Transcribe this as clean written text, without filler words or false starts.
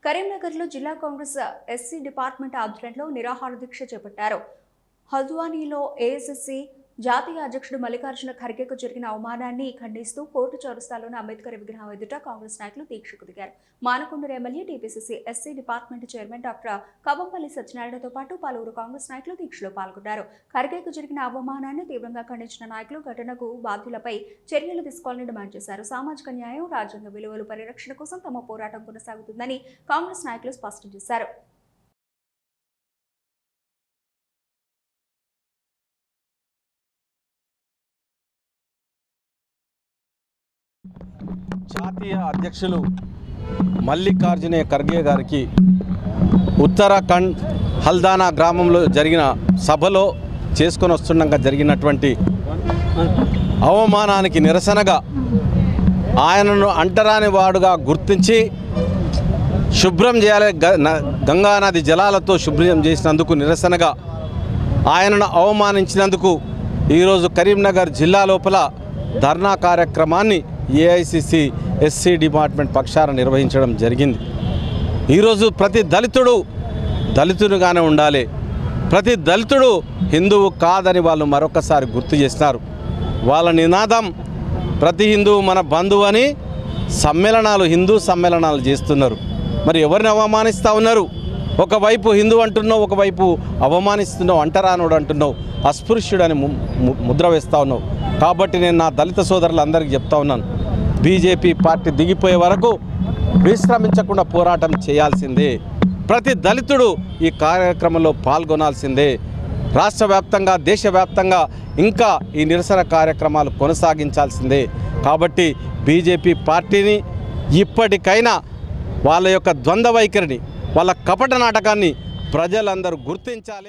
కరీంనగర్లో జిల్లా Congress SC department ఆధ్వర్యంలో నిరాహార దీక్ష చేపట్టారు. హల్ద్వానీలో ఏఎస్ఎస్సీ జాతీయ అధ్యక్షుడు మల్లికార్జున ఖర్గేకు జరిగిన అవమానాన్ని ఖండిస్తూ కోర్టు చౌరస్తాలోని అంబేద్కర్ విగ్రహం ఎదుట కాంగ్రెస్ నాయకులు దీక్షకు దిగారు. Manakondur MLA TPCC SC department chairman doctor Kavampalli సత్యనారాయణతో పాటు పలువురు కాంగ్రెస్ నాయకులు దీక్షలో పాల్గొన్నారు. ఖర్గేకు జరిగిన అవమానాన్ని తీవ్రంగా ఖండించిన నాయకులు ఘటనకు బాధ్యులపై చర్యలు తీసుకోవాలని డిమాండ్ చేశారు. సామాజిక న్యాయం, రాజ్యాంగ విలువల పరిరక్షణ కోసం తమ పోరాటం కొనసాగుతుందని కాంగ్రెస్ నాయకులు స్పష్టం చేశారు. జాతీయ అధ్యక్షులు మల్లికార్జున ఖర్గే గారికి ఉత్తరాఖండ్ హల్దానా గ్రామంలో జరిగిన సభలో చేసుకొని వస్తుండగా జరిగినటువంటి అవమానానికి నిరసనగా ఆయనను అంటరాని వాడుగా గుర్తించి శుభ్రం చేయాలి, గంగానది జలాలతో శుభ్రం చేసినందుకు నిరసనగా ఆయనను అవమానించినందుకు ఈరోజు కరీంనగర్ జిల్లా లోపల ధర్నా కార్యక్రమాన్ని ఏఐసిసి ఎస్సీ డిపార్ట్మెంట్ పక్షాన నిర్వహించడం జరిగింది. ఈరోజు ప్రతి దళితుడుగానే ఉండాలి, ప్రతి దళితుడు హిందువు కాదని వాళ్ళు మరొకసారి గుర్తు చేస్తున్నారు. వాళ్ళ నినాదం ప్రతి హిందువు మన బంధువు అని హిందూ సమ్మేళనాలు చేస్తున్నారు. మరి ఎవరిని అవమానిస్తూ ఉన్నారు? ఒకవైపు హిందూ అంటున్నావు, ఒకవైపు అవమానిస్తున్నావు, అంటరానుడు అంటున్నావు, అస్పృశ్యుడని ముద్ర వేస్తూ ఉన్నావు. కాబట్టి నేను నా దళిత సోదరులందరికీ చెప్తా ఉన్నాను, బీజేపీ పార్టీ దిగిపోయే వరకు విశ్రమించకుండా పోరాటం చేయాల్సిందే. ప్రతి దళితుడు ఈ కార్యక్రమంలో పాల్గొనాల్సిందే. రాష్ట్ర వ్యాప్తంగా, దేశవ్యాప్తంగా ఇంకా ఈ నిరసన కార్యక్రమాలు కొనసాగించాల్సిందే. కాబట్టి బీజేపీ పార్టీని ఇప్పటికైనా వాళ్ళ యొక్క ద్వంద్వ వైఖరిని, వాళ్ళ కపట నాటకాన్ని ప్రజలందరూ గుర్తించాలి.